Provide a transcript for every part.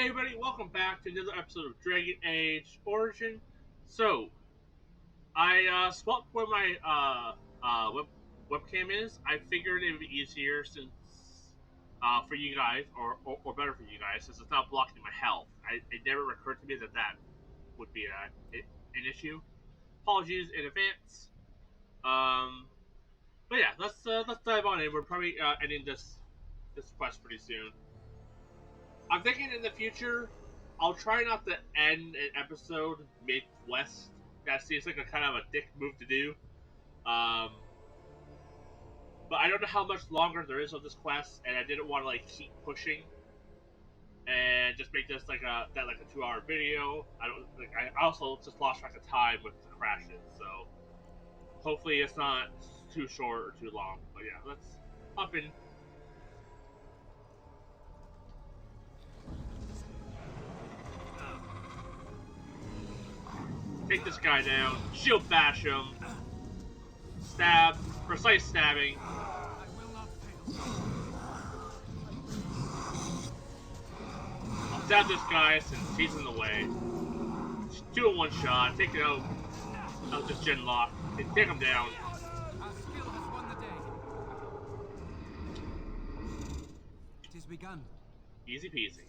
Hey everybody, welcome back to another episode of Dragon Age Origin. So, I swapped where my webcam is. I figured it would be easier since for you guys, or better for you guys, since it's not blocking my health. It never occurred to me that would be an issue. Apologies in advance. Um, but yeah, let's dive on in. We're probably ending this quest pretty soon. I'm thinking in the future, I'll try not to end an episode mid-quest. That seems like a kind of a dick move to do. Um, but I don't know how much longer there is of this quest, and I didn't want to like keep pushing and just make this like a 2-hour video. I don't like. I also just lost track of time with the crashes, so hopefully it's not too short or too long. But yeah, let's hop in. Take this guy down. Shield bash him. Stab. Precise stabbing. I'll stab this guy since he's in the way. Just do it one shot. Take it out. I'll just gen lock. Take him down. Our skill has won the day. It is begun. Easy peasy.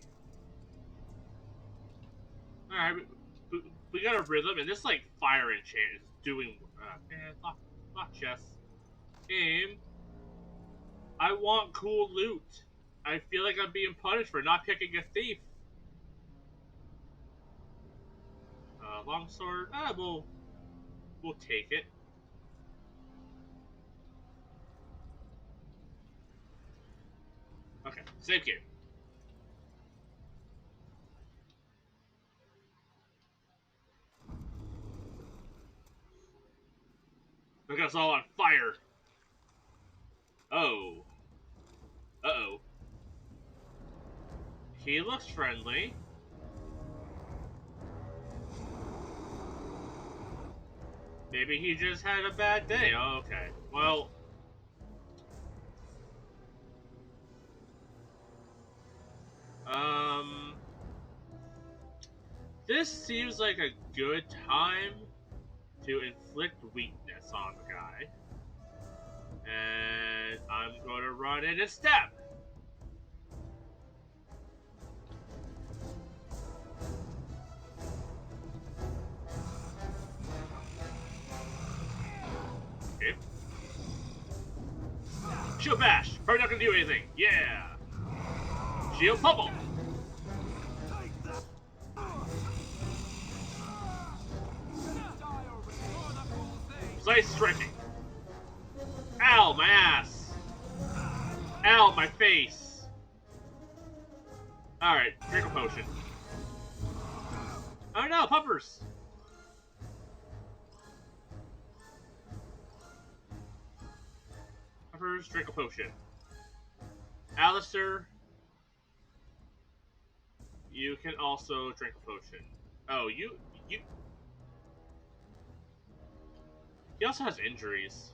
Alright, we got a rhythm, and this like fire enchant is doing. Lock chest. Game. I want cool loot. I feel like I'm being punished for not picking a thief. Longsword. We'll take it. Okay, save game. Look at us all on fire. Oh. Uh-oh. He looks friendly. Maybe he just had a bad day. Oh, okay. Well. This seems like a good time to inflict weakness on the guy. And I'm going to run in a step. Okay. Shield bash. Probably not going to do anything. Yeah. Shield pummel. Slice striking. Ow, my ass. Ow, my face. Alright, drink a potion. Oh no, puppers. Puppers, drink a potion. Alistair, you can also drink a potion. Oh, you. He also has injuries.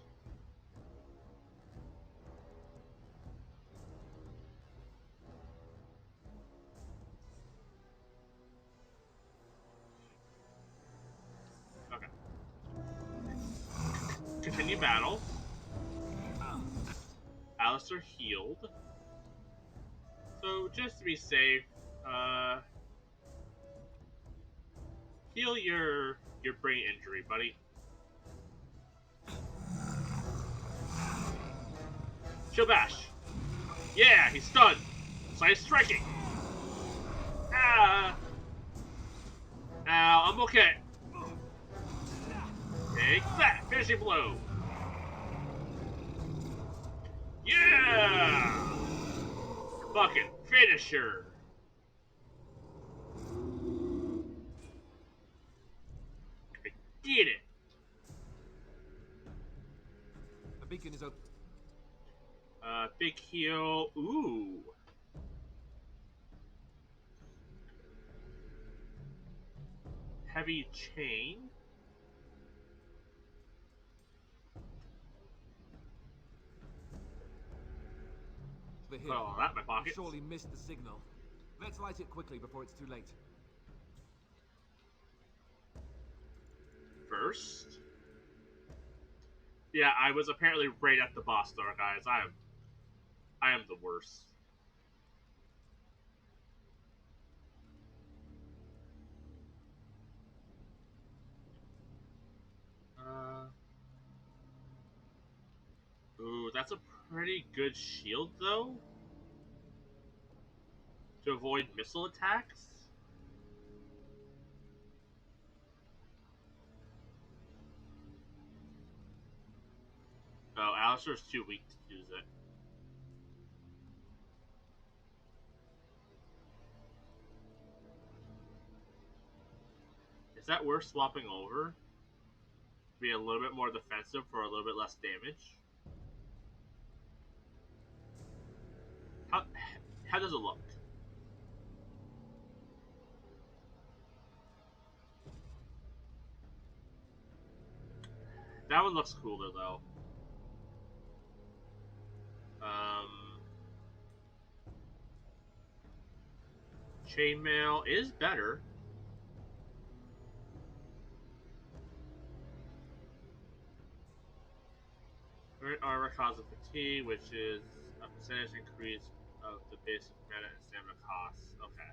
Okay. Continue battle. Alistair healed. So, just to be safe, heal your brain injury, buddy. Shield bash. Yeah, he's stunned. Slice striking. Ah. Ow, I'm okay. Take that. Finishing blow. Yeah. Fucking finisher. I did it. A beacon is open. Big heal. Ooh. Heavy chain. The Put all that in my pocket. Surely missed the signal. Let's light it quickly before it's too late. First. Yeah, I was apparently right at the boss door, guys. I am the worst. Uh, ooh, that's a pretty good shield, though, to avoid missile attacks. Oh, Alistair's too weak to use it. Is that worth swapping over? Be a little bit more defensive for a little bit less damage? How, how does it look? That one looks cooler, though. Um, Chainmail is better. Armor causes fatigue, which is a percentage increase of the basic mana and stamina costs. Okay.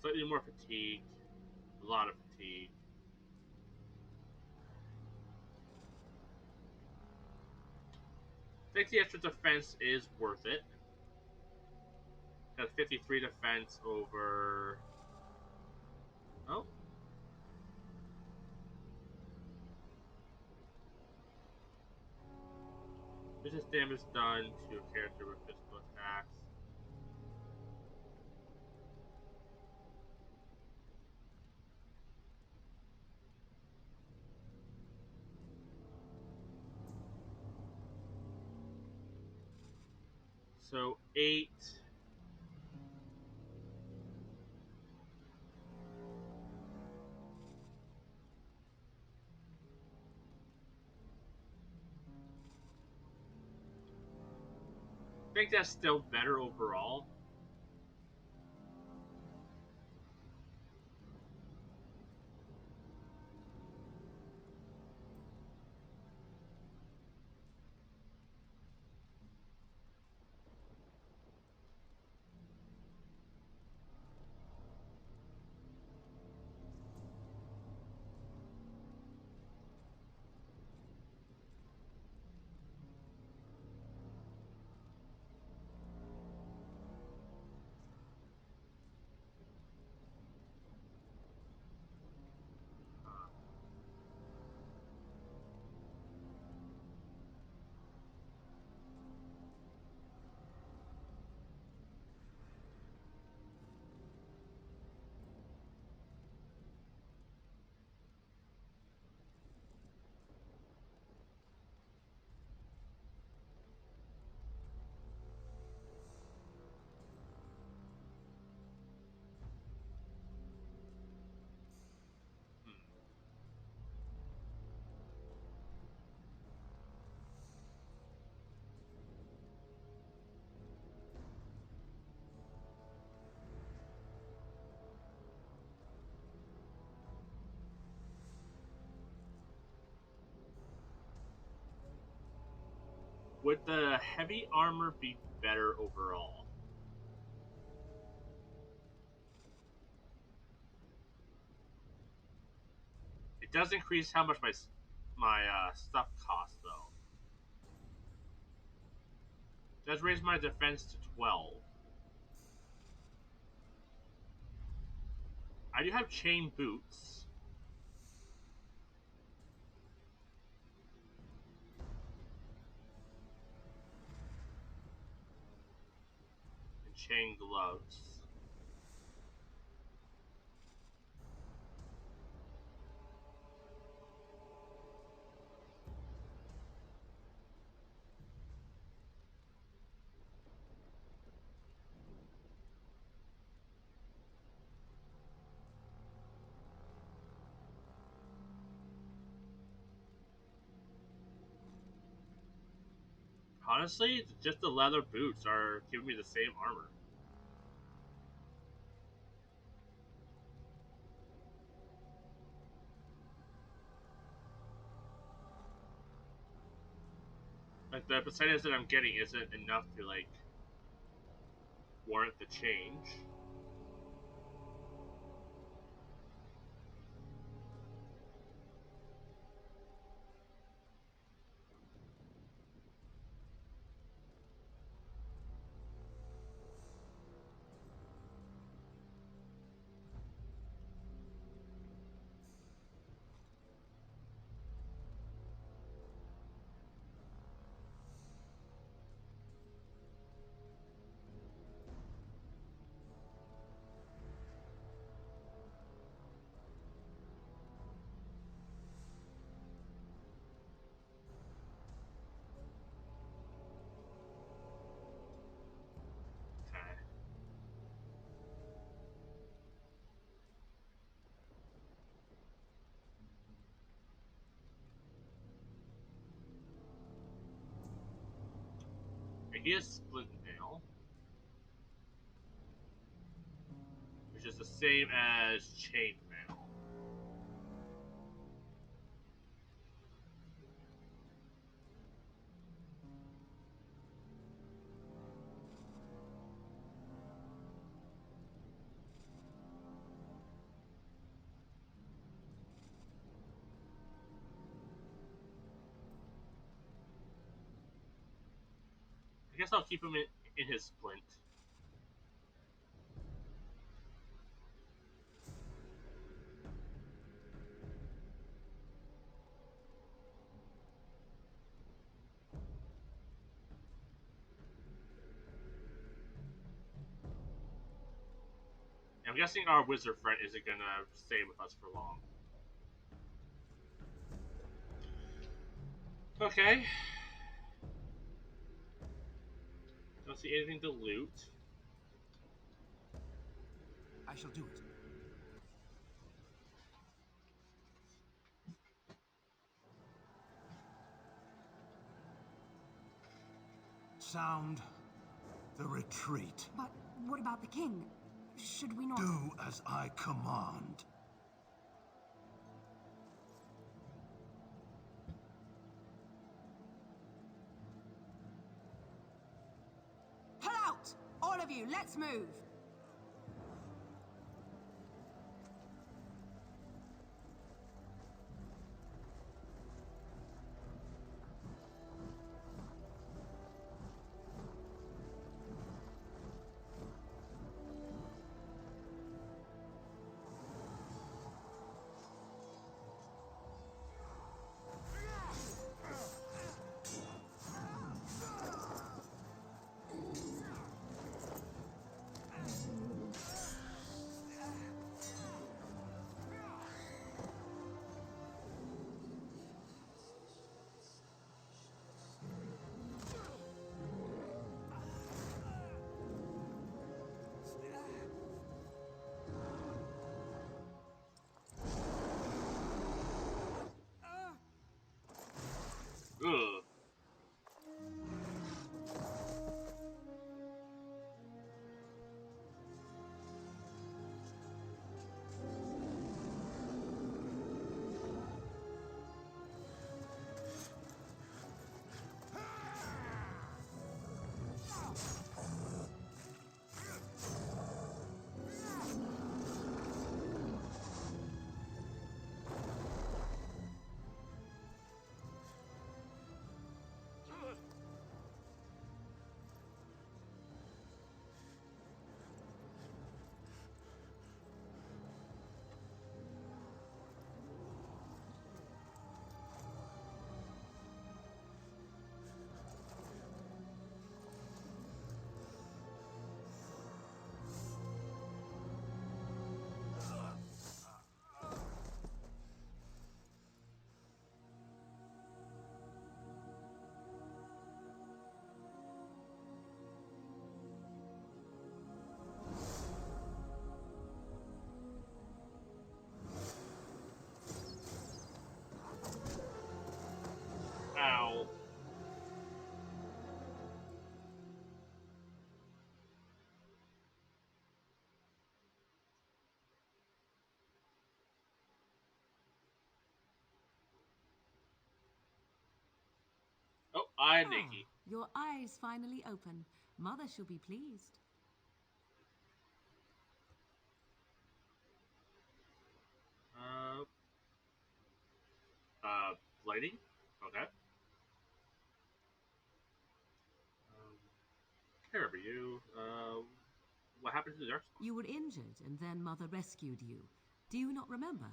Slightly more fatigue. A lot of fatigue. I think the extra defense is worth it. Got 53 defense over. Oh. Business damage done to a character with physical attacks. So 8. I think that's still better overall. Would the heavy armor be better overall? It does increase how much my stuff costs, though. It does raise my defense to 12. I do have chain boots. And chain gloves. Honestly, just the leather boots are giving me the same armor. Like the percentage that I'm getting isn't enough to like warrant the change. Okay. And he has split nail, which is the same as chain mail. I guess I'll keep him in his splint. I'm guessing our wizard friend isn't gonna stay with us for long. Okay. Don't see anything to loot. I shall do it. Sound the retreat. But what about the king? Should we not... Do as I command. Pull out! All of you, let's move! I'm Nikki. Your eyes finally open. Mother shall be pleased. Uh, Lighting? Okay. I remember you. What happened to the Darkspawn? You were injured, and then Mother rescued you. Do you not remember?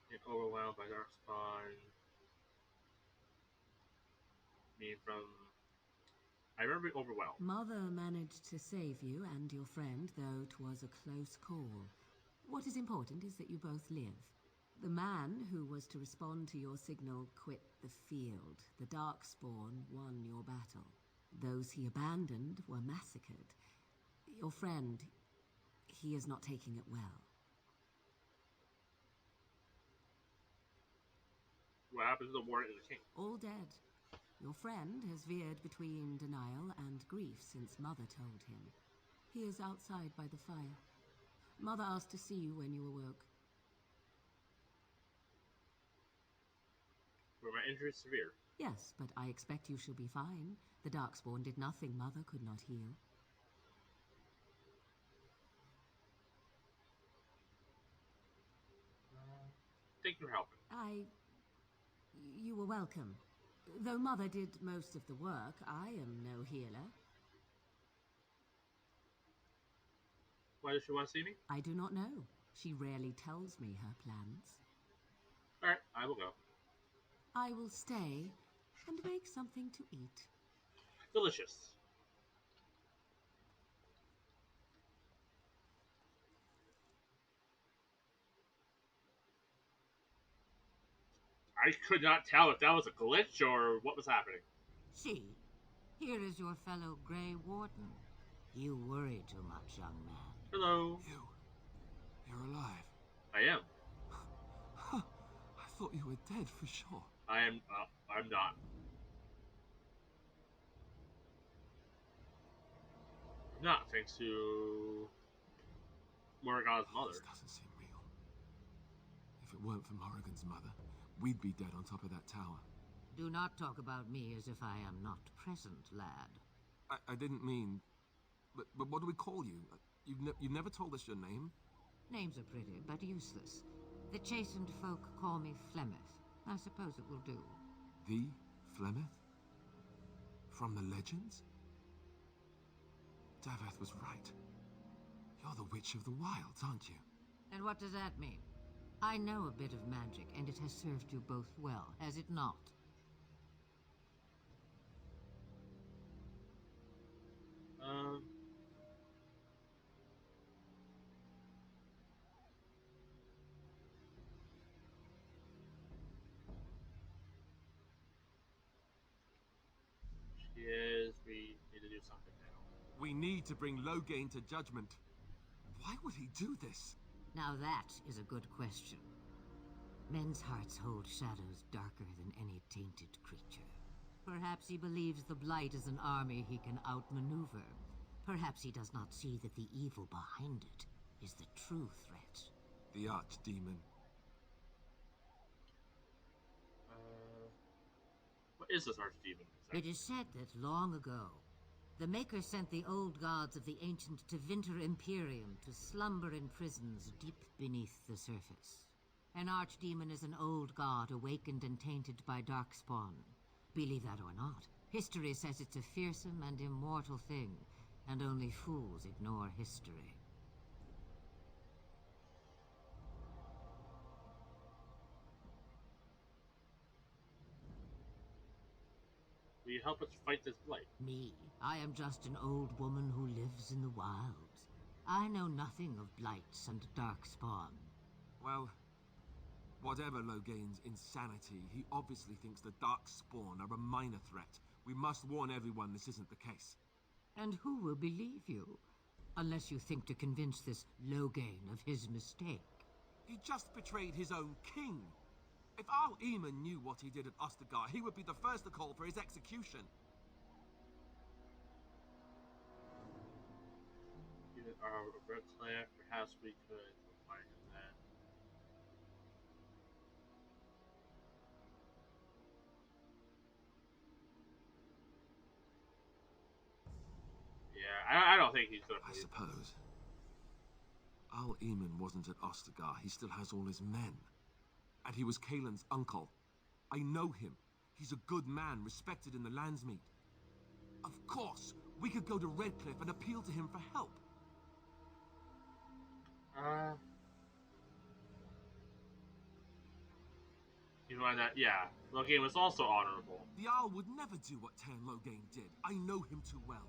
Get overwhelmed by Darkspawn. Me from. I remember being overwhelmed. Mother managed to save you and your friend, though 'twas a close call. What is important is that you both live. The man who was to respond to your signal quit the field. The Darkspawn won your battle. Those he abandoned were massacred. Your friend, he is not taking it well. What happened to the Warden and the King? All dead. Your friend has veered between denial and grief since Mother told him. He is outside by the fire. Mother asked to see you when you awoke. Were my injuries severe? Yes, but I expect you shall be fine. The Darkspawn did nothing Mother could not heal. Thank you for helping. You were welcome. Though Mother did most of the work, I am no healer. Why does she want to see me? I do not know. She rarely tells me her plans. Alright, I will go. I will stay and make something to eat. Delicious. I could not tell if that was a glitch or what was happening. See, here is your fellow Grey Warden. You worry too much, young man. Hello. You're alive. I am. I thought you were dead for sure. I'm not. Not thanks to Morrigan's mother. This doesn't seem real. If it weren't for Morrigan's mother, we'd be dead on top of that tower. Do not talk about me as if I am not present, lad. I didn't mean... But what do we call you? You've never told us your name? Names are pretty, but useless. The chastened folk call me Flemeth. I suppose it will do. The Flemeth? From the legends? Daveth was right. You're the Witch of the Wilds, aren't you? And what does that mean? I know a bit of magic, and it has served you both well, has it not? She is. We need to do something now. We need to bring Logain to judgment. Why would he do this? Now that is a good question. Men's hearts hold shadows darker than any tainted creature. Perhaps he believes the Blight is an army he can outmaneuver. Perhaps he does not see that the evil behind it is the true threat. The Archdemon. What is this Archdemon? It is said that long ago, the Maker sent the old gods of the ancient Tevinter Imperium to slumber in prisons deep beneath the surface. An Archdemon is an old god awakened and tainted by Darkspawn. Believe that or not, history says it's a fearsome and immortal thing, and only fools ignore history. Will you help us fight this blight? Me? I am just an old woman who lives in the wilds. I know nothing of blights and Darkspawn. Well, whatever Logain's insanity, he obviously thinks the Darkspawn are a minor threat. We must warn everyone this isn't the case. And who will believe you? Unless you think to convince this Logain of his mistake. He just betrayed his own king. If Al Eamon knew what he did at Ostergar, he would be the first to call for his execution. Even our red clan, perhaps we could find him then. I don't think he's gonna I please. suppose. Al Eamon wasn't at Ostagar. He still has all his men. And he was Kaelin's uncle. I know him. He's a good man, respected in the Landsmeet. Of course, we could go to Redcliffe and appeal to him for help. You find that, yeah, Lothering was also honorable. The Owl would never do what Tan Loghain did. I know him too well.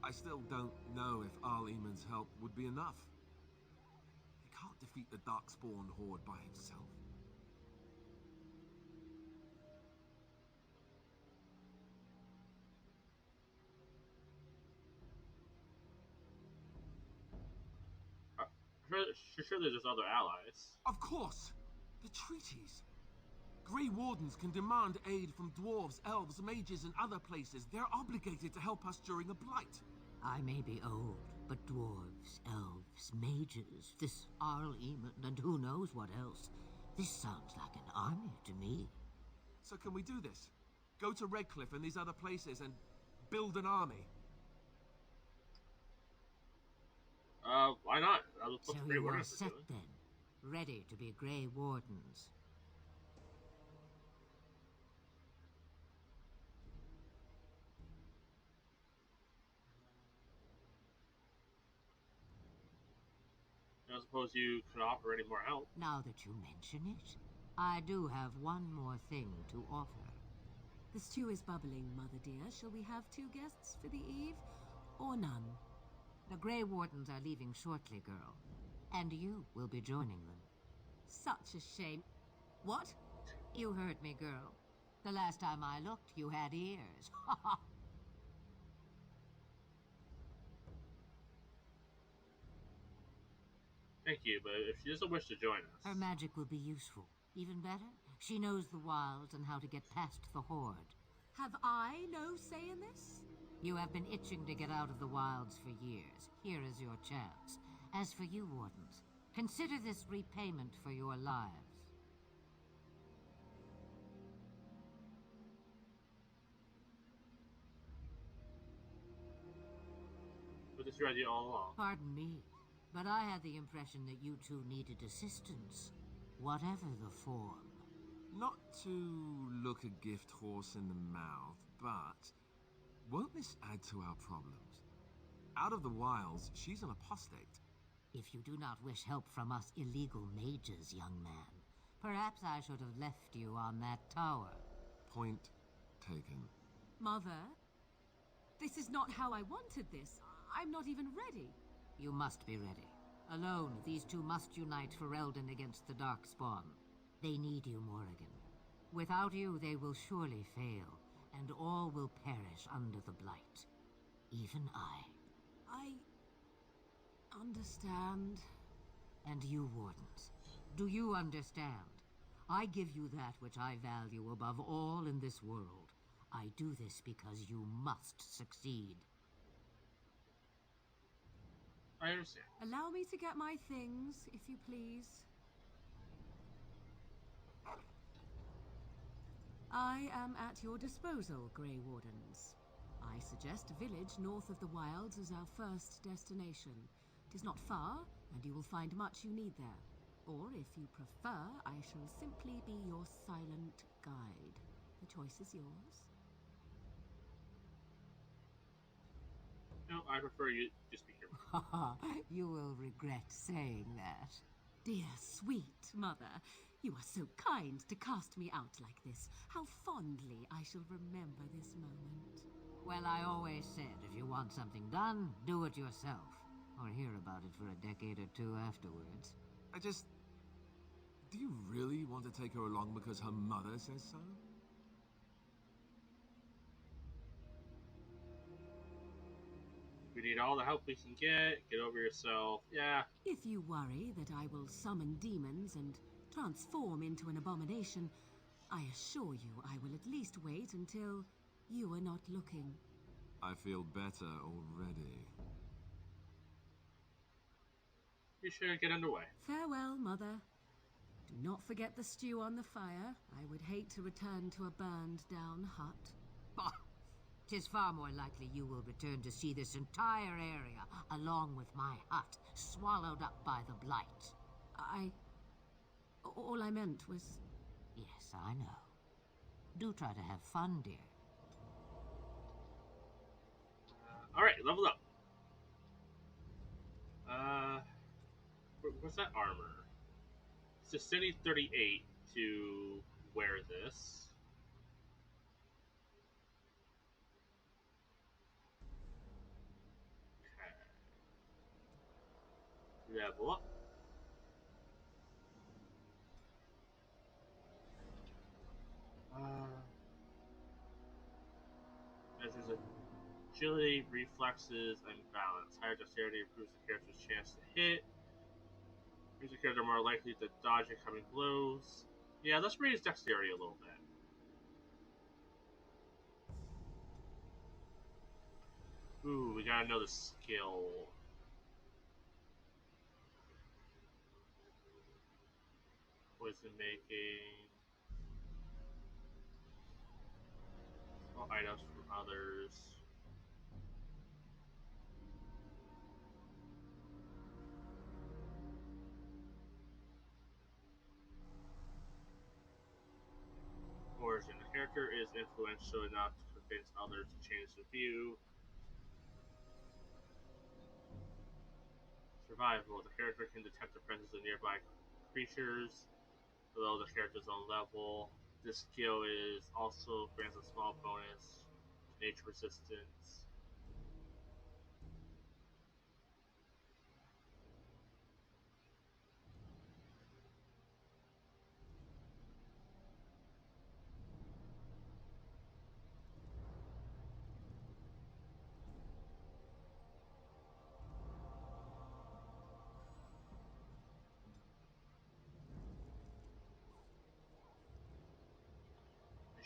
I still don't know if Al Eamon's help would be enough. He can't defeat the Darkspawn horde by himself. Surely there's other allies. Of course! The treaties! Grey Wardens can demand aid from dwarves, elves, mages, and other places. They're obligated to help us during a blight. I may be old, but dwarves, elves, mages, this Arl Eamon, and who knows what else. This sounds like an army to me. So can we do this? Go to Redcliffe and these other places and build an army? Why not? That's So what the Grey you are Wardens are set doing. then, ready to be Grey Wardens. I suppose you could offer any more help. Now that you mention it, I do have one more thing to offer. The stew is bubbling, Mother dear. Shall we have 2 guests for the eve, or none? The Grey Wardens are leaving shortly, girl. And you will be joining them. Such a shame. What? You heard me, girl. The last time I looked, you had ears. Thank you, but if she doesn't wish to join us... Her magic will be useful. Even better, she knows the wilds and how to get past the horde. Have I no say in this? You have been itching to get out of the wilds for years. Here is your chance. As for you, Wardens, consider this repayment for your lives. Was this your idea all along? Pardon me, but I had the impression that you two needed assistance, whatever the form. Not to look a gift horse in the mouth, but won't this add to our problems? Out of the wilds, she's an apostate. If you do not wish help from us illegal mages, young man, perhaps I should have left you on that tower. Point taken. Mother, this is not how I wanted this. I'm not even ready. You must be ready. Alone, these two must unite for Eldon against the Darkspawn. They need you, Morrigan. Without you, they will surely fail, and all will perish under the Blight. Even I understand. And you, Wardens, do you understand? I give you that which I value above all in this world. I do this because you must succeed. I understand. Allow me to get my things, if you please. I am at your disposal, Grey Wardens. I suggest a village north of the wilds as our first destination. It is not far, and you will find much you need there. Or, if you prefer, I shall simply be your silent guide. The choice is yours. No, I prefer you to speak your mind. You will regret saying that. Dear, sweet mother, you are so kind to cast me out like this. How fondly I shall remember this moment. Well, I always said, if you want something done, do it yourself. Or hear about it for a decade or two afterwards. Do you really want to take her along because her mother says so? We need all the help we can get over yourself. Yeah. If you worry that I will summon demons and transform into an abomination, I assure you I will at least wait until you are not looking. I feel better already. We should get underway. Farewell, Mother. Do not forget the stew on the fire. I would hate to return to a burned-down hut. Bah! 'Tis far more likely you will return to see this entire area, along with my hut, swallowed up by the blight. All I meant was... Yes, I know. Do try to have fun, dear. Alright, leveled up. What's that armor? It's a city 38 to wear this. Okay. Level up. Measures agility, reflexes, and balance. Higher dexterity improves the character's chance to hit. Makes the character more likely to dodge incoming blows. Yeah, let's raise dexterity a little bit. Ooh, we gotta know the skill. Poison making. Small items from others. Origin. The character is influential enough to convince others to change their view. Survival. The character can detect the presence of nearby creatures below the character's own level. This skill is also grants a small bonus to nature resistance.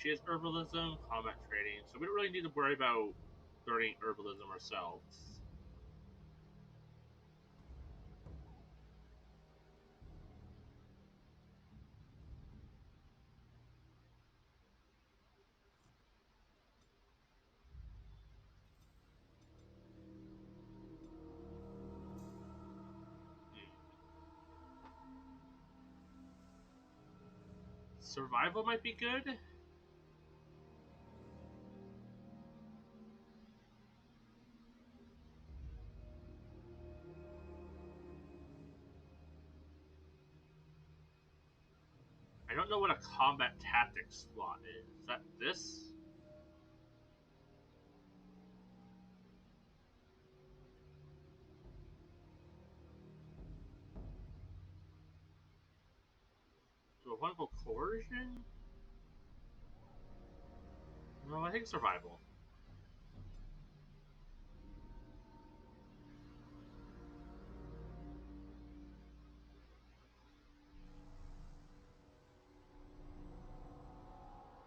She has herbalism, combat training, so we don't really need to worry about learning herbalism ourselves. Survival might be good. I don't know what a combat tactics slot is. Is that this? Do I want to go coercion? No, I think survival.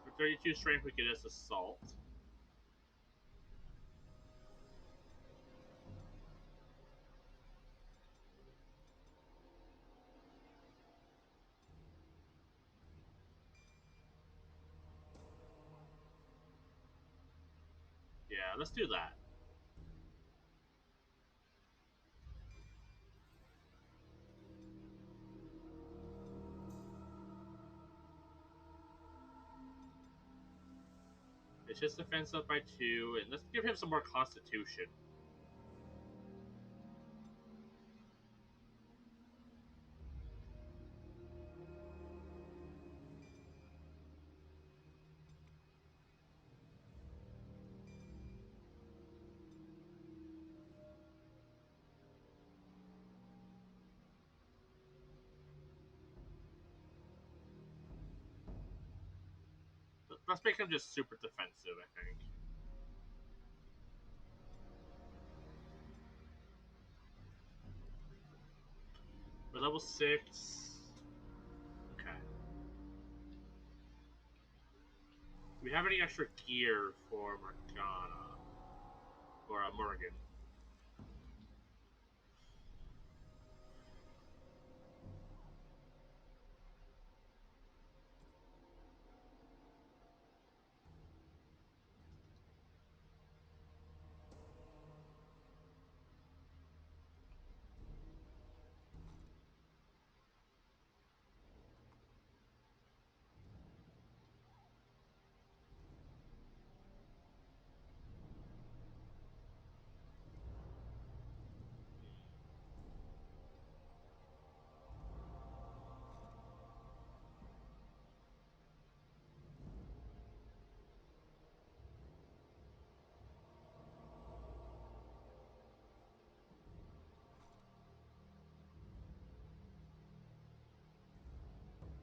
For 32 strength, we get this assault. Yeah, let's do that. It's just defense up by 2, and let's give him some more constitution. Let's make him just super defensive, I think. We're level 6. Okay. Do we have any extra gear for Morgana? Or Morgan?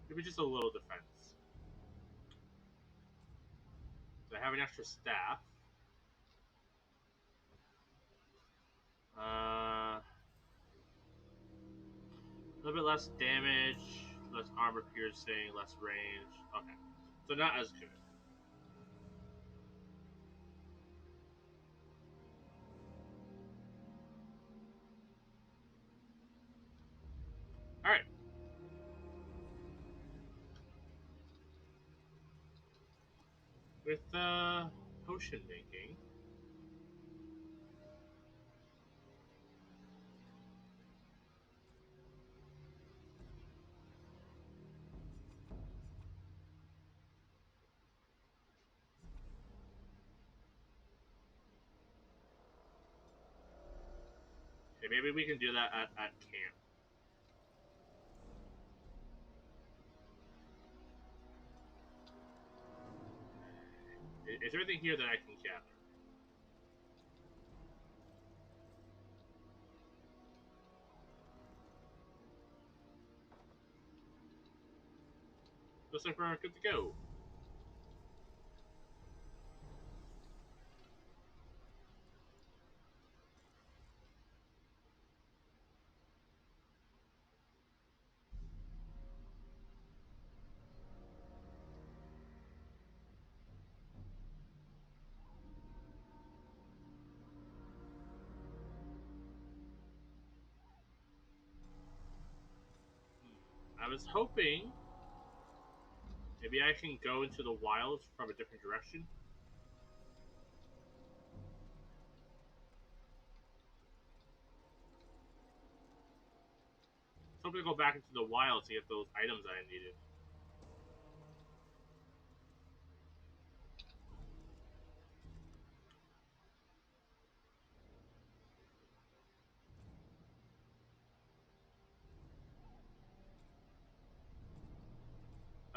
Maybe just a little defense. So I have an extra staff. A little bit less damage, less armor piercing, less range. Okay. So not as good. Alright. With potion making. Okay, maybe we can do that at camp. Is there anything here that I can gather? Looks like we're good to go. I was hoping maybe I can go into the wilds from a different direction. So I'm gonna go back into the wild to get those items that I needed.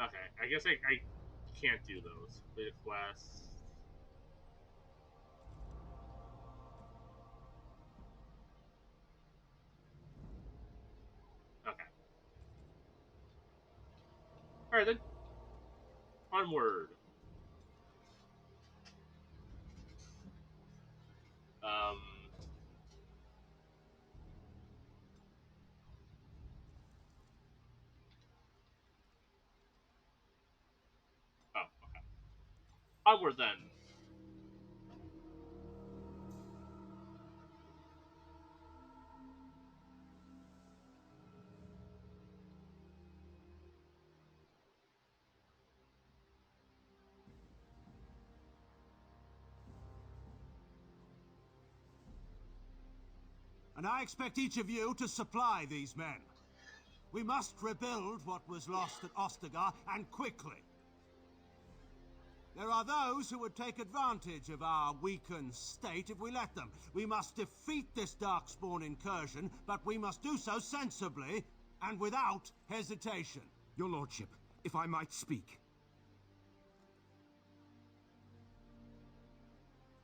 Okay, I guess I can't do those. Complete quests. Okay. Alright then. Onward. Um. Oh, okay. Onward then. And I expect each of you to supply these men. We must rebuild what was lost at Ostagar, and quickly. There are those who would take advantage of our weakened state if we let them. We must defeat this Darkspawn incursion, but we must do so sensibly and without hesitation. Your lordship, if I might speak.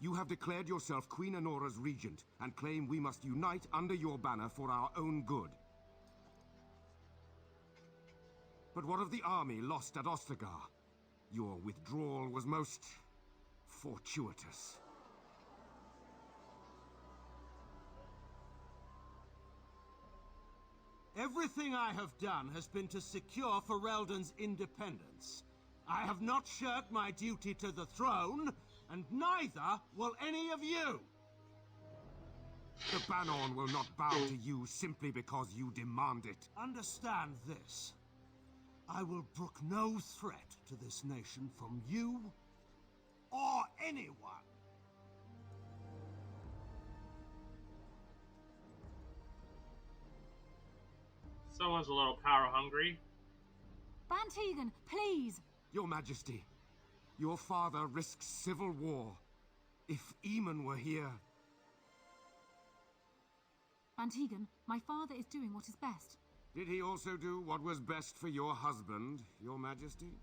You have declared yourself Queen Honora's regent, and claim we must unite under your banner for our own good. But what of the army lost at Ostagar? Your withdrawal was most fortuitous. Everything I have done has been to secure Ferelden's independence. I have not shirked my duty to the throne, and neither will any of you! The Banon will not bow to you simply because you demand it. Understand this. I will brook no threat to this nation from you or anyone. Someone's a little power hungry. Bantegan, please! Your Majesty, your father risks civil war. If Eamon were here... Bantegan, my father is doing what is best. Did he also do what was best for your husband, your Majesty?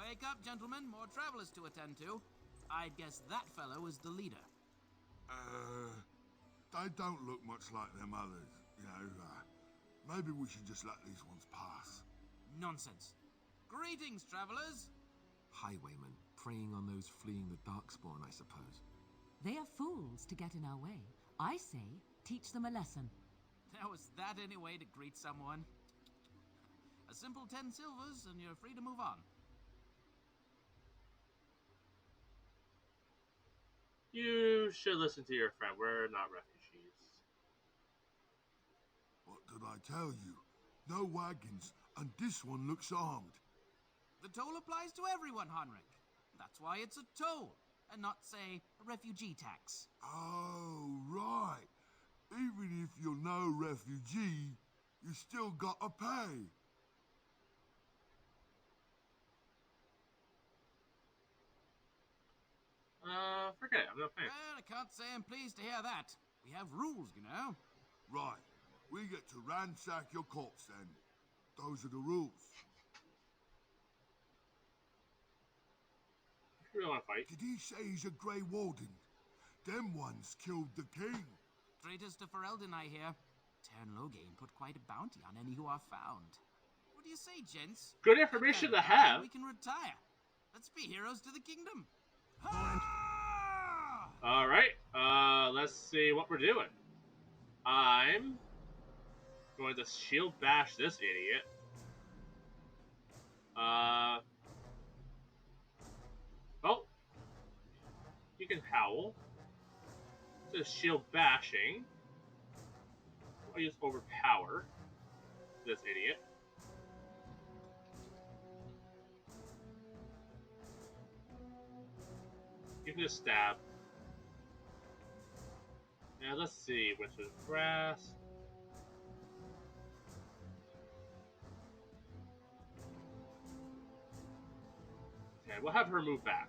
Wake up, gentlemen. More travelers to attend to. I'd guess that fellow is the leader. They don't look much like them others, you know. Maybe we should just let these ones pass. Nonsense. Greetings, travelers. Highwaymen, preying on those fleeing the Darkspawn, I suppose. They are fools to get in our way. I say, teach them a lesson. Now, is that any way to greet someone? A simple 10 silvers and you're free to move on. You should listen to your friend. We're not refugees. What did I tell you? No wagons, and this one looks armed. The toll applies to everyone, Heinrich. That's why it's a toll, and not, say, a refugee tax. Oh, right. Even if you're no refugee, you still gotta pay. Forget it. I'm not paying. Well, I can't say I'm pleased to hear that. We have rules, you know. Right. We get to ransack your corpse then. Those are the rules. You really want to fight? Did he say he's a Grey Warden? Them ones killed the king. Traitors to Ferelden, I hear. Tern Loghain put quite a bounty on any who are found. What do you say, gents? Good information to have. We can retire. Let's be heroes to the kingdom. All right. Let's see what we're doing. I'm going to shield bash this idiot. Oh, you can howl. This is shield bashing. I'll use overpower this idiot. You can just stab. Now let's see, Witch's Grasp. Okay, we'll have her move back.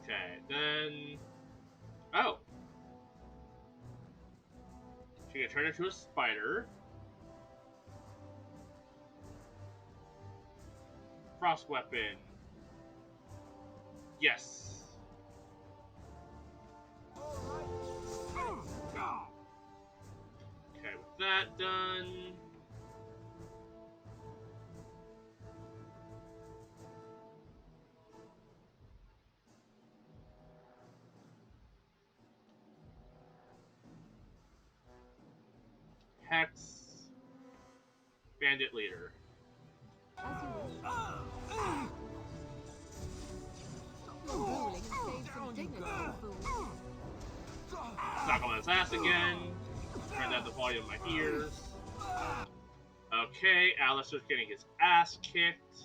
Okay, then... Oh! She can turn into a spider. Frost weapon. Yes. Okay, with that done. Hex. Bandit leader. As you wish. Ruling and save some dignity, fool. Knock on his ass again. Turn down the volume of my ears. Okay, Alistair's getting his ass kicked.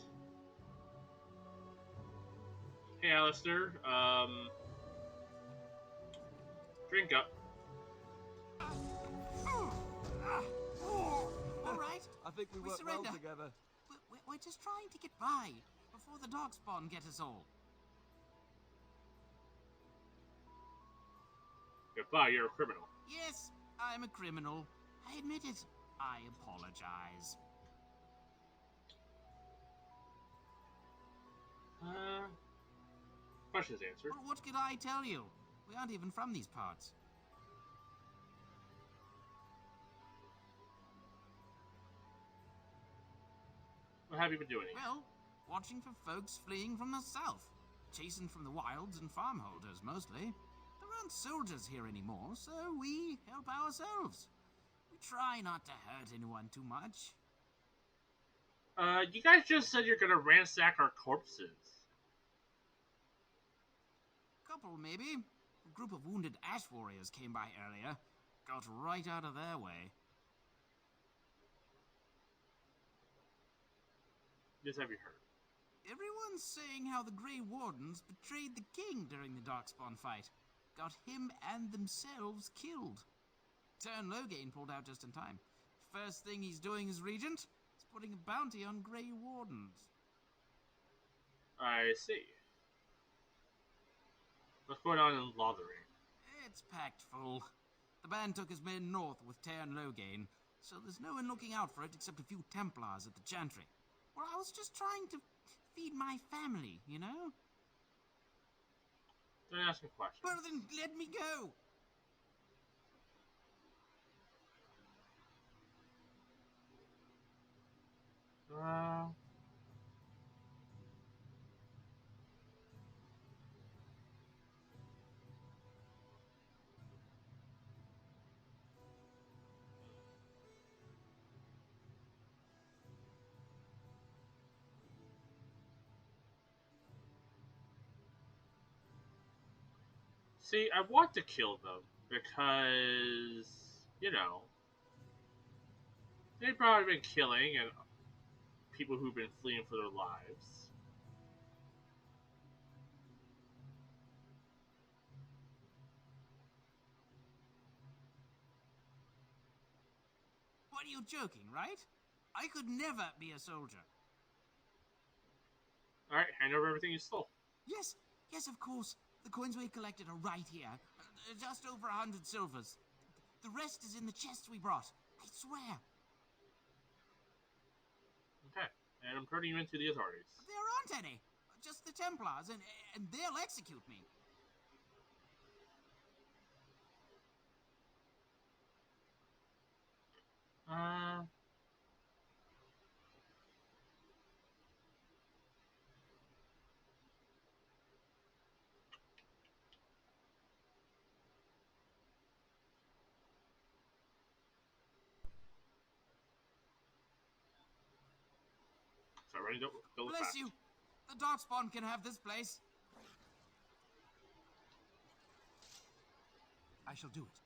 Hey, Alistair. Drink up. All right. I think we work well together. We're just trying to get by before the Darkspawn get us all. Goodbye, you're a criminal. Yes, I'm a criminal. I admit it. I apologize. Questions answered. Well, what could I tell you? We aren't even from these parts. What have you been doing? Well, watching for folks fleeing from the south. Chasing from the wilds and farmholders, mostly. There aren't soldiers here anymore, so we help ourselves. We try not to hurt anyone too much. You guys just said you're gonna ransack our corpses. Couple, maybe. A group of wounded ash warriors came by earlier. Got right out of their way. Just have you heard? Everyone's saying how the Grey Wardens betrayed the king during the Darkspawn fight. Got him and themselves killed. Tern Loghain pulled out just in time. First thing he's doing as regent is putting a bounty on Grey Wardens. I see. What's going on in Lothering? It's packed full. The band took his men north with Tern Loghain, so there's no one looking out for it except a few Templars at the Chantry. Well, I was just trying to feed my family, you know? Don't ask me questions. Well, then let me go. See, I want to kill them because, you know, they've probably been killing and people who've been fleeing for their lives. What, are you joking, right? I could never be a soldier. Alright, hand over everything you stole. Yes, yes, of course. The coins we collected are right here. Just over 100 silvers. The rest is in the chests we brought. I swear. Okay, and I'm turning you into the authorities. There aren't any. Just the Templars, and they'll execute me. Sorry, don't look Bless fast. you. The Darkspawn can have this place. I shall do it.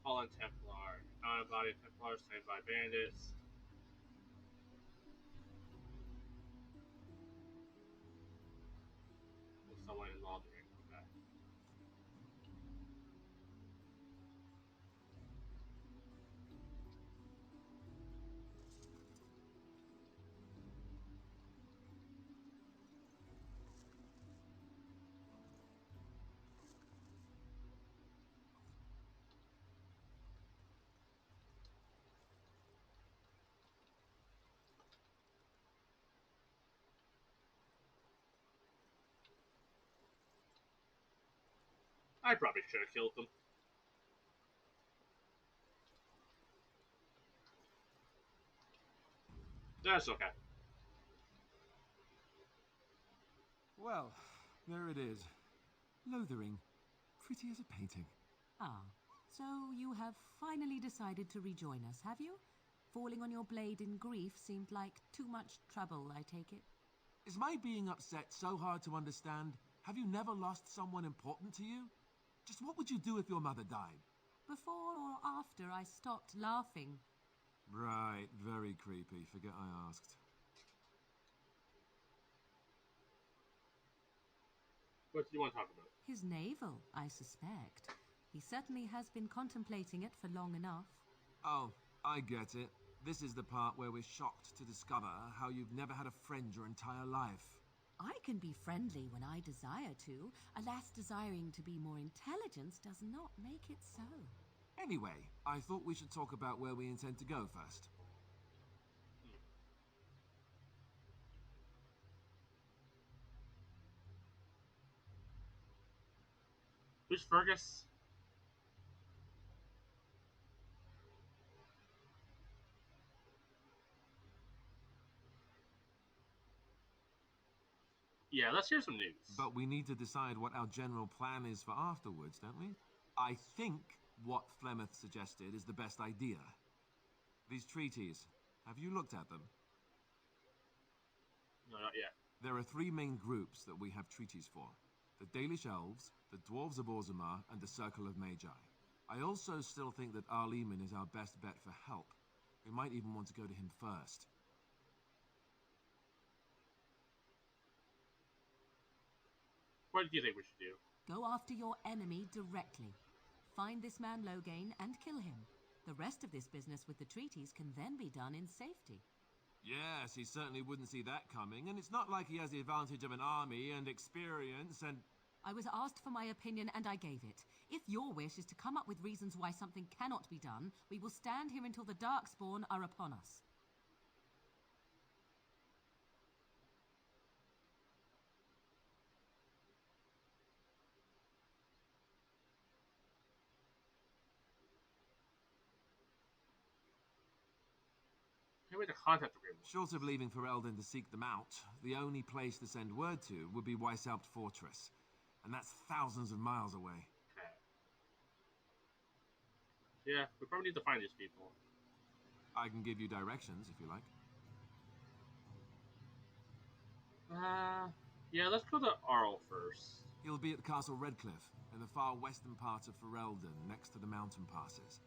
Fallen Templar. Out-of-body Templars saved by bandits. And someone in Lothering. Okay. I probably should have killed them. That's okay. Well, there it is. Lothering. Pretty as a painting. Ah, so you have finally decided to rejoin us, have you? Falling on your blade in grief seemed like too much trouble, I take it. Is my being upset so hard to understand? Have you never lost someone important to you? Just what would you do if your mother died? Before or after I stopped laughing? Right, very creepy. Forget I asked. What do you want to talk about? His navel, I suspect. He certainly has been contemplating it for long enough. Oh, I get it. This is the part where we're shocked to discover how you've never had a friend your entire life. I can be friendly when I desire to. Alas, desiring to be more intelligent does not make it so. Anyway, I thought we should talk about where we intend to go first. Who's Fergus? Yeah, let's hear some news. But we need to decide what our general plan is for afterwards, don't we? I think what Flemeth suggested is the best idea. These treaties, have you looked at them? No, not yet. There are three main groups that we have treaties for. The Dalish Elves, the Dwarves of Orzammar, and the Circle of Magi. I also still think that Arleman is our best bet for help. We might even want to go to him first. What do you think we should do? Go after your enemy directly. Find this man Loghain and kill him. The rest of this business with the treaties can then be done in safety. Yes, he certainly wouldn't see that coming, and it's not like he has the advantage of an army and experience and... I was asked for my opinion and I gave it. If your wish is to come up with reasons why something cannot be done, we will stand here until the Darkspawn are upon us. How way to contact the Grey Warden? Short of leaving for Eldon to seek them out, the only place to send word to would be Weishaupt Fortress. And that's thousands of miles away. Okay. Yeah, we probably need to find these people. I can give you directions if you like. Yeah, let's go to Arl first. He'll be at the Castle Redcliffe, in the far western part of Ferelden, next to the mountain passes.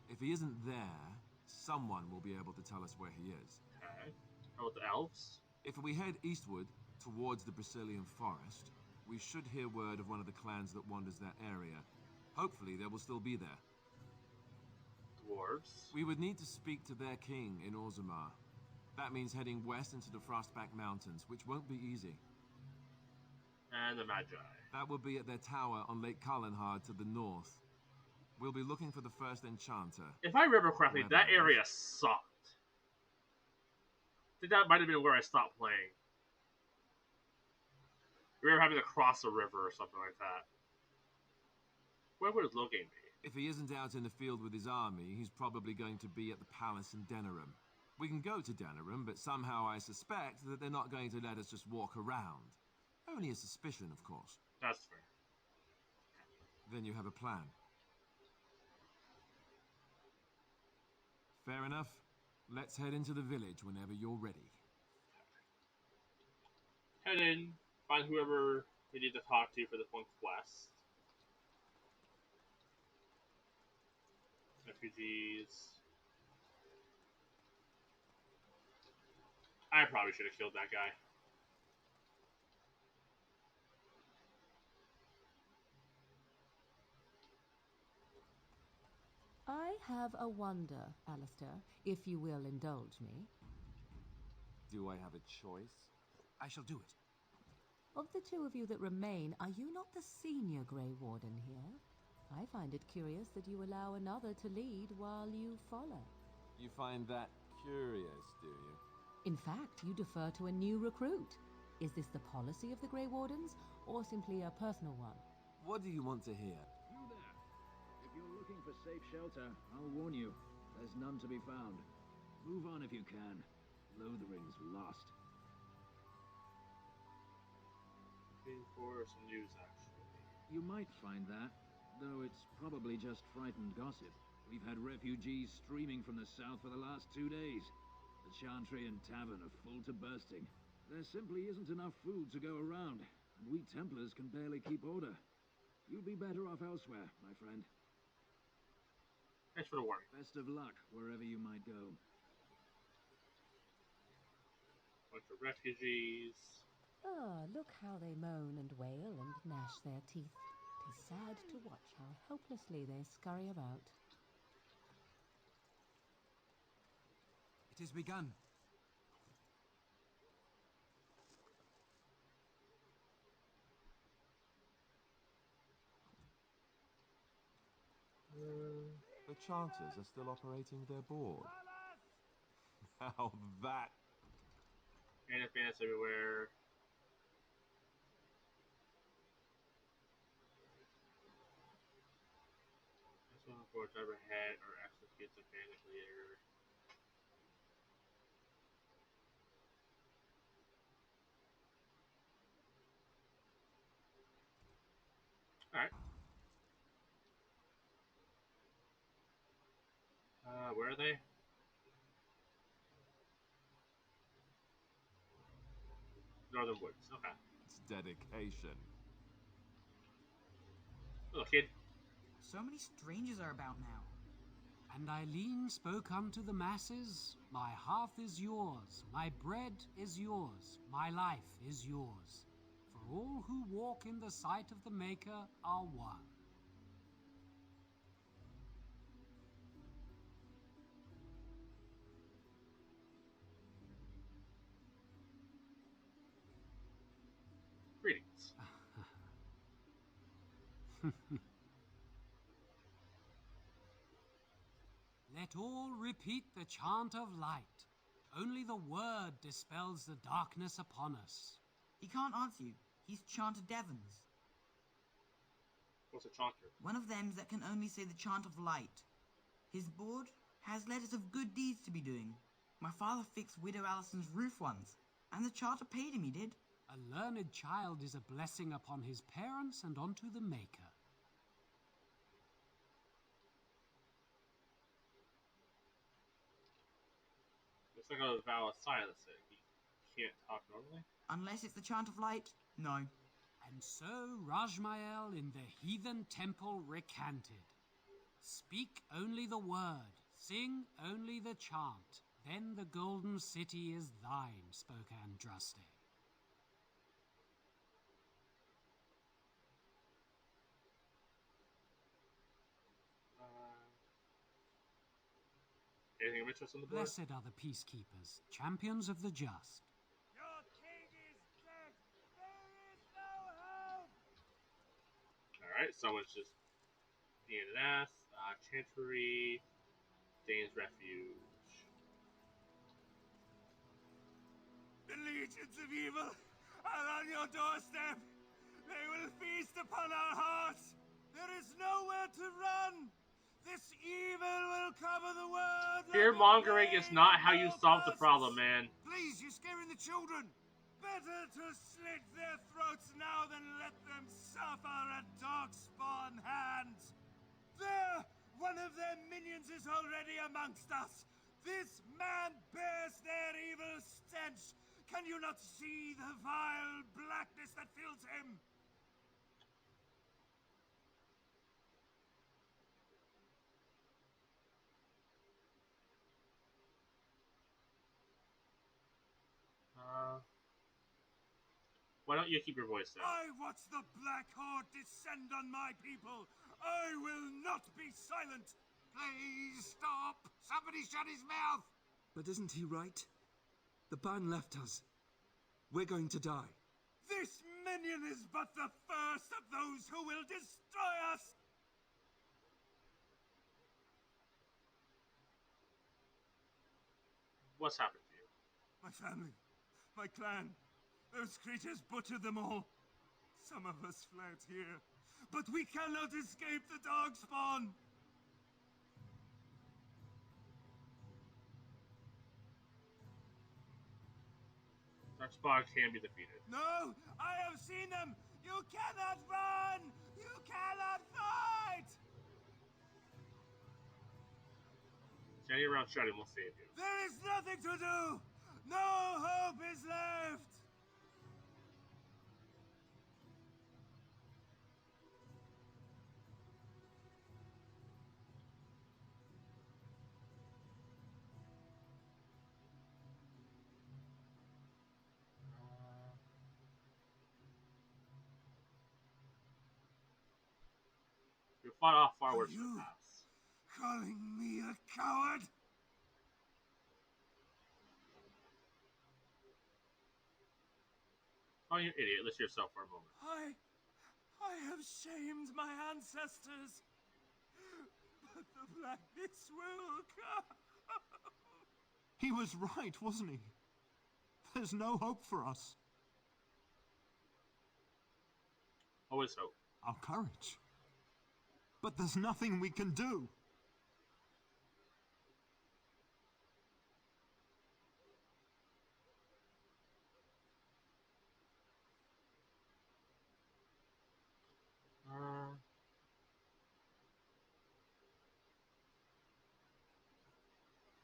If he isn't there, someone will be able to tell us where he is. Okay. How about the elves? If we head eastward, towards the Brazilian forest, we should hear word of one of the clans that wanders that area. Hopefully they will still be there. Dwarves? We would need to speak to their king in Orzammar. That means heading west into the Frostback Mountains, which won't be easy. And the Magi. That will be at their tower on Lake Kallenhard to the north. We'll be looking for the first enchanter. If I remember correctly, that area sucked. I think that might have been where I stopped playing. We were having to cross a river or something like that. Where would Lothering be? If he isn't out in the field with his army, he's probably going to be at the palace in Denerim. We can go to Denerim, but somehow I suspect that they're not going to let us just walk around. Only a suspicion, of course. That's fair. Then you have a plan. Fair enough. Let's head into the village whenever you're ready. Head in, find whoever we need to talk to for this one quest. Refugees. I probably should have killed that guy. I have a wonder, Alistair, if you will indulge me. Do I have a choice? I shall do it. Of the two of you that remain, are you not the senior Grey Warden here? I find it curious that you allow another to lead while you follow. You find that curious, do you? In fact, you defer to a new recruit. Is this the policy of the Grey Wardens, or simply a personal one? What do you want to hear? You there. If you're looking for safe shelter, I'll warn you. There's none to be found. Move on if you can. Lothering's lost. Looking for some news, actually. You might find that, though it's probably just frightened gossip. We've had refugees streaming from the south for the last 2 days. The Chantry and Tavern are full to bursting. There simply isn't enough food to go around, and we Templars can barely keep order. You'd be better off elsewhere, my friend. Thanks for the warning. Best of luck, wherever you might go. Bunch of refugees. Ah, look how they moan and wail and gnash their teeth. 'Tis sad to watch how helplessly they scurry about. It is begun. The Chanters are still operating their board. Now that... And advance everywhere. This one for whichever head or executes a bandit leader. Alright. Where are they? Northern Woods, okay. It's dedication. Little kid. So many strangers are about now. And Eileen spoke unto the masses, my hearth is yours, my bread is yours, my life is yours. For all who walk in the sight of the Maker are one. Greetings. Let all repeat the chant of light. Only the word dispels the darkness upon us. He can't answer you. He's Chanter Devons. What's a chanter? One of them that can only say the chant of light. His board has letters of good deeds to be doing. My father fixed Widow Alison's roof once, and the charter paid him, he did. A learned child is a blessing upon his parents and onto the Maker. Looks like a vow of silence. He can't talk normally. Unless it's the chant of light, no. And so Rajmael in the heathen temple recanted. Speak only the word, sing only the chant, then the golden city is thine, spoke Andraste. Anything of interest on the board? Blessed are the peacekeepers, champions of the just. Your king is dead. There is no hope. Alright, someone's just being an ass. Chantry, Dane's Refuge. The legions of evil are on your doorstep. They will feast upon our hearts. There is nowhere to run. This evil will cover the world. Fear mongering is not how you solve the problem, man. Please, you're scaring the children. Better to slit their throats now than let them suffer at Darkspawn hands. There, one of their minions is already amongst us. This man bears their evil stench. Can you not see the vile blackness that fills him? Why don't you keep your voice down? I watch the Black Horde descend on my people. I will not be silent. Please stop! Somebody shut his mouth! But isn't he right? The ban left us. We're going to die. This minion is but the first of those who will destroy us! What's happened to you? My family, my clan, those creatures butchered them all. Some of us fled here, but we cannot escape the Darkspawn! Darkspawn can be defeated. No! I have seen them! You cannot run! You cannot fight! Standing around shouting will save you. There is nothing to do! No hope is left! You fought off far worse You than perhaps. calling me a coward? Oh, you idiot. Listen to yourself for a moment. I have shamed my ancestors. But the blackness will come. He was right, wasn't he? There's no hope for us. Always hope. Our courage. But there's nothing we can do.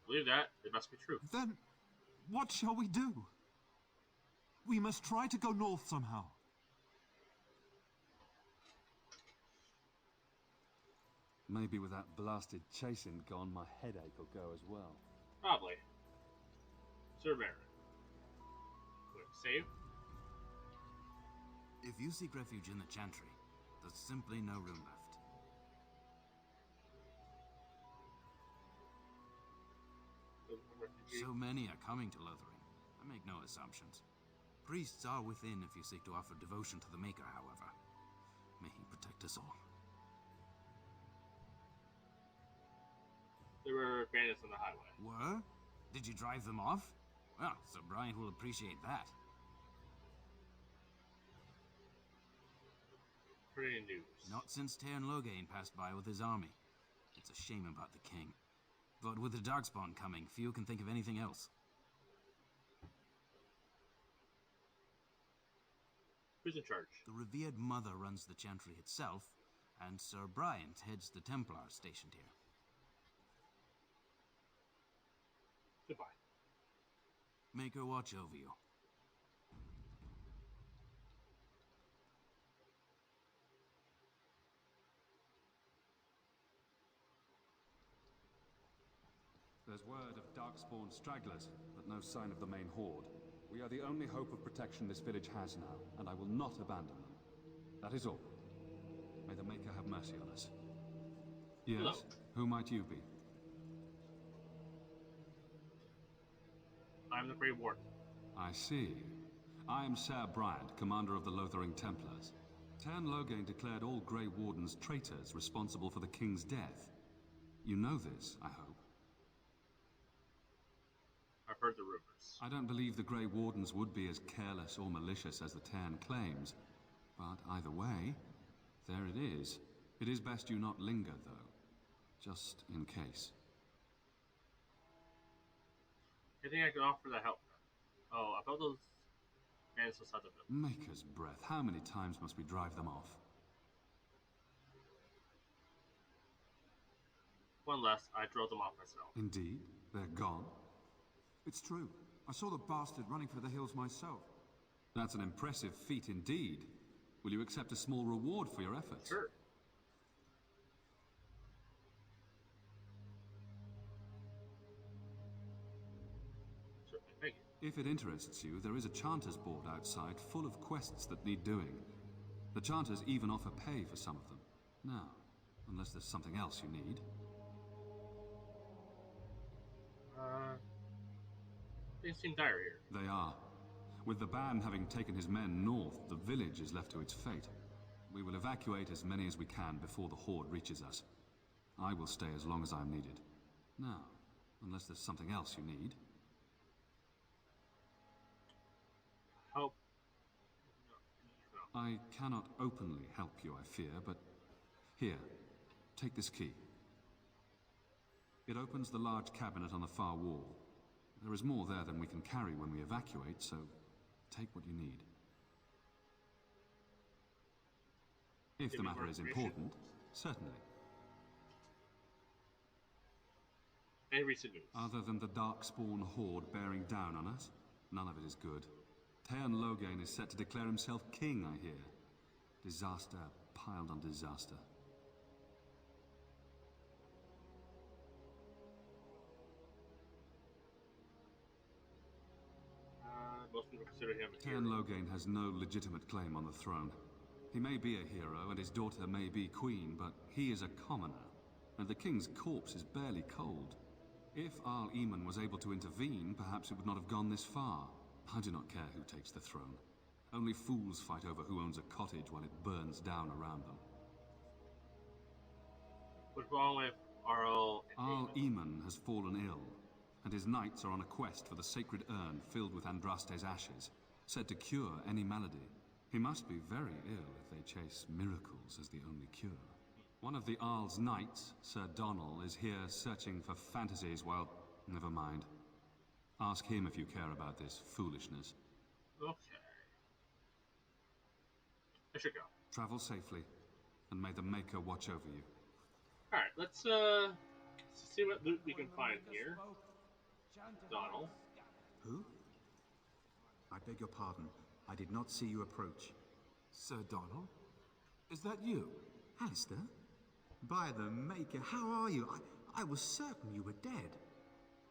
Believe that. It must be true. Then, what shall we do? We must try to go north somehow. Maybe with that blasted chasing gone, my headache will go as well. Probably. Sir Baron. Quick save. If you seek refuge in the Chantry, there's simply no room left. So many are coming to Lothering. I make no assumptions. Priests are within if you seek to offer devotion to the Maker, however. May he protect us all. other bandits on the highway. What? Did you drive them off? Well, Sir Brian will appreciate that. Pretty news. Not since Tairn Logain passed by with his army. It's a shame about the king. But with the Darkspawn coming, few can think of anything else. Who's in charge? The revered mother runs the chantry itself, and Sir Brian heads the Templars stationed here. Goodbye. Make her watch over you. There's word of Darkspawn stragglers, but no sign of the main horde. We are the only hope of protection this village has now, and I will not abandon them. That is all. May the Maker have mercy on us. Yes? Hello. Who might you be? I'm the Grey Warden. I see. I am Ser Bryant, commander of the Lothering Templars. Tairn Logain declared all Grey Wardens traitors responsible for the king's death. You know this, I hope. I've heard the rumors. I don't believe the Grey Wardens would be as careless or malicious as the Tairn claims. But either way, there it is. It is best you not linger, though. Just in case. Anything I can offer to help? Oh, about those bandits outside the village. Maker's breath. How many times must we drive them off? One less, I drove them off myself. Indeed? They're gone? It's true. I saw the bastard running for the hills myself. That's an impressive feat indeed. Will you accept a small reward for your efforts? Sure. Certainly, thank you. If it interests you, there is a Chanter's board outside full of quests that need doing. The Chanters even offer pay for some of them. Now, unless there's something else you need. Things seem dire here. They are. With the ban having taken his men north, the village is left to its fate. We will evacuate as many as we can before the horde reaches us. I will stay as long as I am needed. Now, unless there's something else you need. Help. I cannot openly help you, I fear, but here, take this key. It opens the large cabinet on the far wall. There is more there than we can carry when we evacuate, so take what you need. If the matter is important, certainly. Any recent news? Other than the Darkspawn horde bearing down on us, none of it is good. Tairn Logain is set to declare himself king, I hear. Disaster piled on disaster. Most people consider him a Tairn hero. Logain has no legitimate claim on the throne. He may be a hero, and his daughter may be queen, but he is a commoner, and the king's corpse is barely cold. If Arl Eamon was able to intervene, perhaps it would not have gone this far. I do not care who takes the throne. Only fools fight over who owns a cottage while it burns down around them. What's wrong with Arl? Arl Eamon has fallen ill, and his knights are on a quest for the sacred urn filled with Andraste's ashes, said to cure any malady. He must be very ill if they chase miracles as the only cure. One of the Arl's knights, Sir Donnell, is here searching for fantasies while... Never mind. Ask him if you care about this foolishness. Okay. I should go. Travel safely, and may the Maker watch over you. Alright, let's see what loot we can find here. Donald. Who? I beg your pardon. I did not see you approach. Sir Donald? Is that you? Alistair? By the Maker, how are you? I was certain you were dead.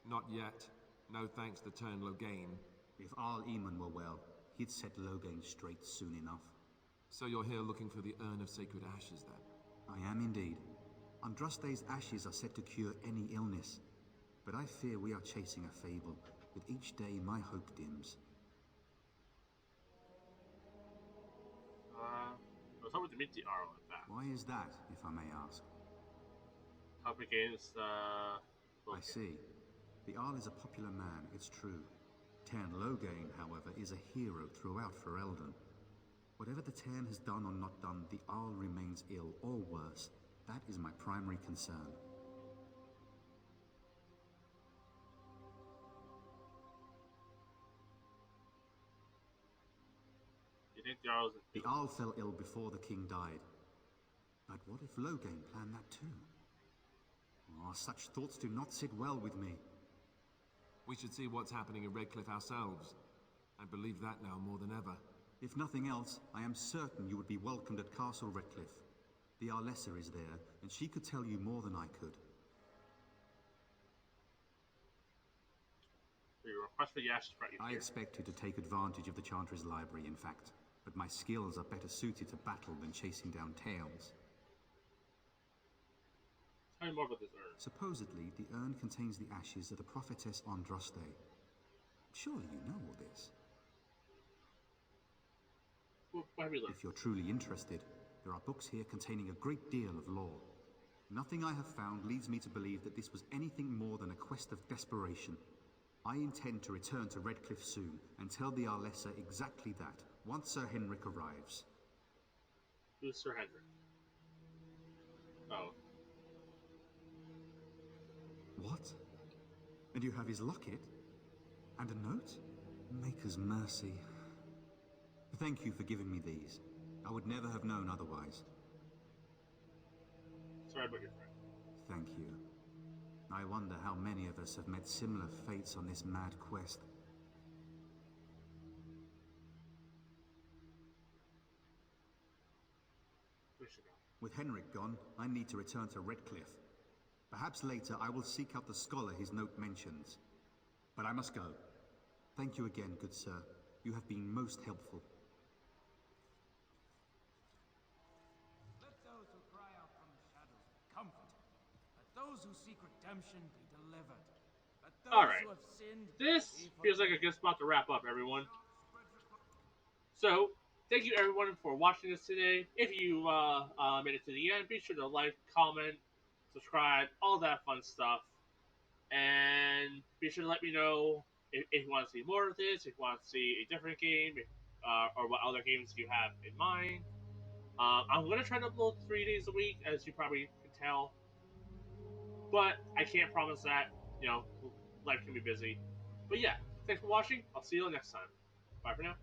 Not yet. No thanks to Tairn Logain. If Arl Eamon were well, he'd set Logain straight soon enough. So you're here looking for the Urn of Sacred Ashes, then? I am indeed. Andraste's ashes are said to cure any illness. But I fear we are chasing a fable. With each day, my hope dims. I was hoping to meet the Arl, in fact. Why is that, if I may ask? Up against the I see. The Arl is a popular man, it's true. Tairn Loghain, however, is a hero throughout Ferelden. Whatever the Tairn has done or not done, the Arl remains ill, or worse. That is my primary concern. You think the Jarl's... The Arl fell ill before the king died. But what if Loghain planned that too? Oh, such thoughts do not sit well with me. We should see what's happening in Redcliffe ourselves. I believe that now more than ever. If nothing else, I am certain you would be welcomed at Castle Redcliffe. The Arlessa is there, and she could tell you more than I could. Your request for the ashes brought you I here. expect you to take advantage of the Chantry's library, in fact. But my skills are better suited to battle than chasing down tales. Tell me more about this urn. Supposedly, the urn contains the ashes of the prophetess Andraste. Surely you know all this. Well, what have you learned? If you're truly interested, there are books here containing a great deal of lore. Nothing I have found leads me to believe that this was anything more than a quest of desperation. I intend to return to Redcliffe soon and tell the Arlessa exactly that, once Sir Henrik arrives. Who's Sir Henrik? Oh. What? And you have his locket? And a note? Maker's mercy. Thank you for giving me these. I would never have known otherwise. Sorry about your friend. Thank you. I wonder how many of us have met similar fates on this mad quest. We should go. With Henrik gone, I need to return to Redcliffe. Perhaps later I will seek out the scholar his note mentions. But I must go. Thank you again, good sir. You have been most helpful. Let those who cry out from the shadows be comforted. Let those who seek redemption be delivered. Let those Alright. who have sinned This feels like a good spot to wrap up, everyone. So, thank you everyone for watching this today. If you made it to the end, be sure to like, comment, subscribe, all that fun stuff. And be sure to let me know if you want to see more of this, if you want to see a different game, or what other games you have in mind. I'm going to try to upload 3 days a week, as you probably can tell. But I can't promise that. You know, life can be busy. But yeah, thanks for watching. I'll see you next time. Bye for now.